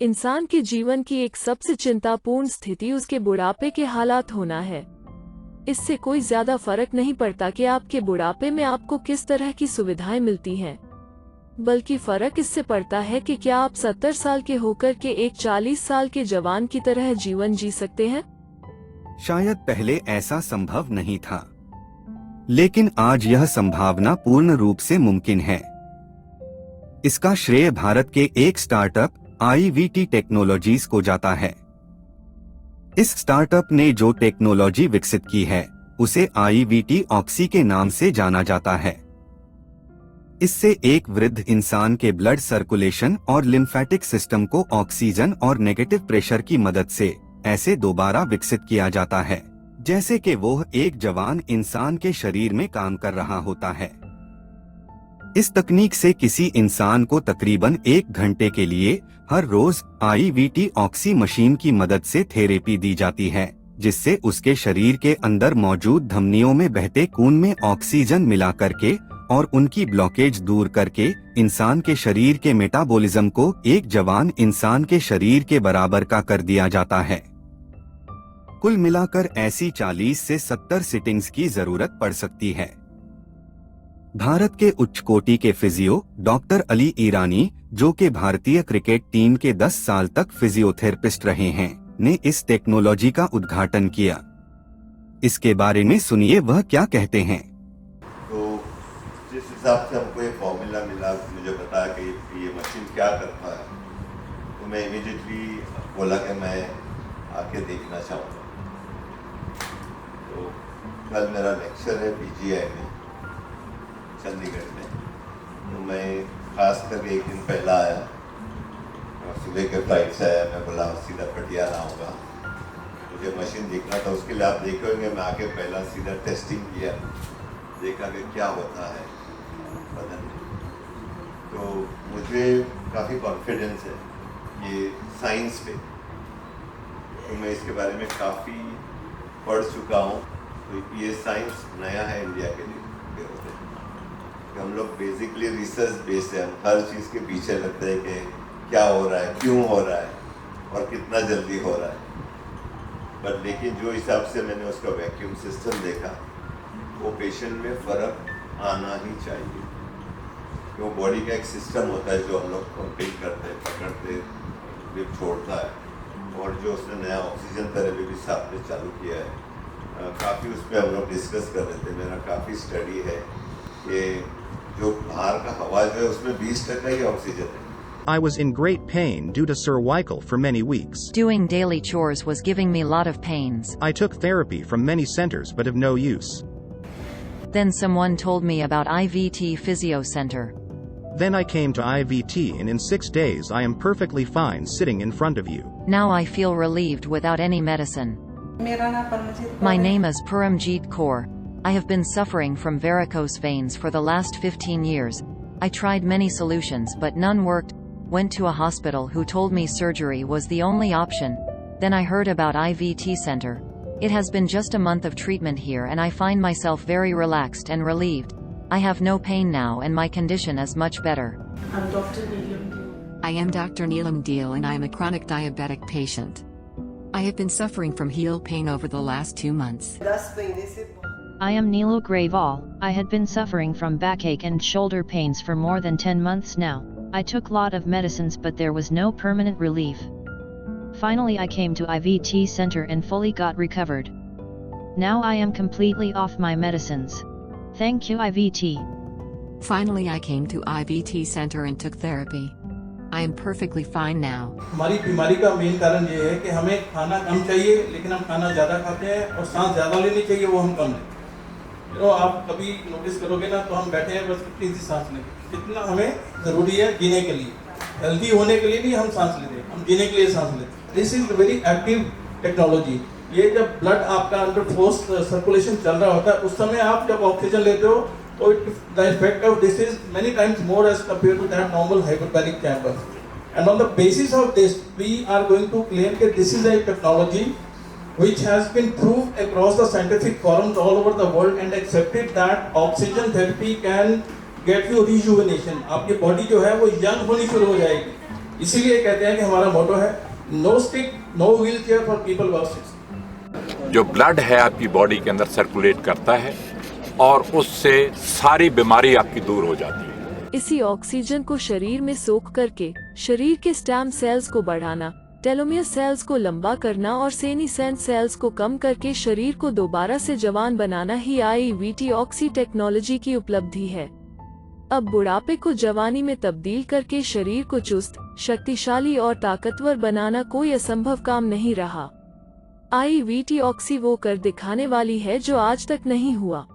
इंसान के जीवन की एक सबसे चिंतापूर्ण स्थिति उसके बुढ़ापे के हालात होना है। इससे कोई ज्यादा फर्क नहीं पड़ता कि आपके बुढ़ापे में आपको किस तरह की सुविधाएं मिलती हैं, बल्कि फर्क इससे पड़ता है कि क्या आप 70 साल के होकर के एक 40 साल के जवान की तरह जीवन जी सकते हैं। शायद पहले ऐसा संभव नहीं था, लेकिन आज यह संभावना पूर्ण रूप से मुमकिन है। इसका श्रेय भारत के एक स्टार्टअप IVT टेक्नोलॉजीज को जाता है। इस स्टार्टअप ने जो टेक्नोलॉजी विकसित की है उसे IVT ऑक्सी के नाम से जाना जाता है। इससे एक वृद्ध इंसान के ब्लड सर्कुलेशन और लिम्फेटिक सिस्टम को ऑक्सीजन और नेगेटिव प्रेशर की मदद से ऐसे दोबारा विकसित किया जाता है जैसे कि वो एक जवान इंसान के शरीर में काम कर रहा होता है। इस तकनीक से किसी इंसान को तकरीबन 1 घंटे के लिए हर रोज IVT ऑक्सी मशीन की मदद से थेरेपी दी जाती है, जिससे उसके शरीर के अंदर मौजूद धमनियों में बहते खून में ऑक्सीजन मिला करके और उनकी ब्लॉकेज दूर करके इंसान के शरीर के मेटाबॉलिज्म को एक जवान इंसान के शरीर के बराबर का कर दिया जाता है। कुल मिलाकर ऐसी 40 से 70 सिटिंग्स की जरूरत पड़ सकती है। भारत के उच्च कोटि के फिजियो डॉक्टर अली ईरानी, जो कि भारतीय क्रिकेट टीम के 10 साल तक फिजियोथेरेपिस्ट रहे हैं, ने इस टेक्नोलॉजी का उद्घाटन किया। इसके बारे में सुनिए वह क्या कहते हैं। तो जिस हिसाब से हमको ये फॉर्मूला मिला, मुझे बताया कि ये मशीन क्या करता है, तो मैं इमीडिएटली बोला कि मैं आके देखना चाहूँगा। तो कल मेरा लेक्चर है PGI में, चंडीगढ़ में, तो मैं खास करके एक दिन पहला आया और सुबह के फ्लाइट से आया। मैं बोला सीधा पटियाला आऊँगा, मुझे मशीन देखना था। उसके लिए आप देखेंगे मैं आके पहला सीधा टेस्टिंग किया, देखा कि क्या होता है बदन में। तो मुझे काफ़ी कॉन्फिडेंस है ये साइंस पे, तो मैं इसके बारे में काफ़ी पढ़ चुका हूँ। तो ये साइंस नया है इंडिया के लिए। हम लोग बेसिकली रिसर्च बेस्ड है, हम हर चीज़ के पीछे लगते हैं कि क्या हो रहा है, क्यों हो रहा है और कितना जल्दी हो रहा है। बट लेकिन जो हिसाब से मैंने उसका वैक्यूम सिस्टम देखा, वो पेशेंट में फ़र्क आना ही चाहिए। क्यों बॉडी का एक सिस्टम होता है जो हम लोग पंपिंग करते हैं, पकड़ते फिर छोड़ता है, और जो उसने नया ऑक्सीजन थेरेपी भी साथ में चालू किया है, काफ़ी उस पर हम लोग डिस्कस कर रहे थे। मेरा काफ़ी स्टडी है कि जो बाहर का हवा जो है उसमें 20% ही ऑक्सीजन है। I was in great pain due to cervical for many weeks. Doing daily chores was giving me lot of pains. I took therapy from many centers but of no use. Then someone told me about IVT Physio Center. Then I came to IVT and in 6 days I am perfectly fine sitting in front of you. Now I feel relieved without any medicine. My name is Paramjeet Kaur. I have been suffering from varicose veins for the last 15 years. I tried many solutions but none worked. Went to a hospital who told me surgery was the only option. Then I heard about IVT Center. It has been just a month of treatment here and I find myself very relaxed and relieved. I have no pain now and my condition is much better. I'm Dr. Neelam Deol. I am Dr. Neelam Deol and I am a chronic diabetic patient. I have been suffering from heel pain over the last 2 months. I am Neelu Grayval. I had been suffering from backache and shoulder pains for more than 10 months now. I took lot of medicines but there was no permanent relief. Finally I came to IVT Center and fully got recovered. Now I am completely off my medicines. Thank you IVT. Finally I came to IVT Center and took therapy. I am perfectly fine now. हमारी बीमारी का main कारण ये है कि हमें खाना कम चाहिए, लेकिन हम खाना ज़्यादा खाते हैं, और सांस ज़्यादा लेनी चाहिए, वो हम कम लेते हैं। तो आप कभी नोटिस करोगे ना, तो हम बैठे हैं बस कितनी सी सांस लेंगे, कितना हमें ज़रूरी है जीने के लिए। हेल्दी होने के लिए नहीं हम सांस लेते, हम जीने के लिए सांस लेते हैं। This is very active technology. ये जब ब्लड आपका अंडर फोर्स सर्कुलेशन चल रहा होता है, उस समय आप जब ऑक्सीजन लेते हो तो the effect of this is many times more as compared to that normal hyperbaric chamber. And on the basis of this, we are going to claim that this is a technology which has been proved across the scientific forums all over the world and accepted that oxygen therapy can get you rejuvenation. आपकी body जो है वो young होनी शुरू हो जाएगी। इसीलिए कहते हैं कि हमारा मोटो है no stick no wheel chair for people work six. जो ब्लड है आपकी बॉडी के अंदर सर्कुलेट करता है और उससे सारी बीमारी आपकी दूर हो जाती है। इसी ऑक्सीजन को शरीर में सोख करके शरीर के स्टेम सेल्स को बढ़ाना, टेलोमियर सेल्स को लंबा करना और सेनीसेंट सेल्स को कम करके शरीर को दोबारा से जवान बनाना ही IVT ऑक्सी टेक्नोलॉजी की उपलब्धि है। अब बुढ़ापे को जवानी में तब्दील करके शरीर को चुस्त, शक्तिशाली और ताकतवर बनाना कोई असंभव काम नहीं रहा। IVT ऑक्सी वो कर दिखाने वाली है जो आज तक नहीं हुआ।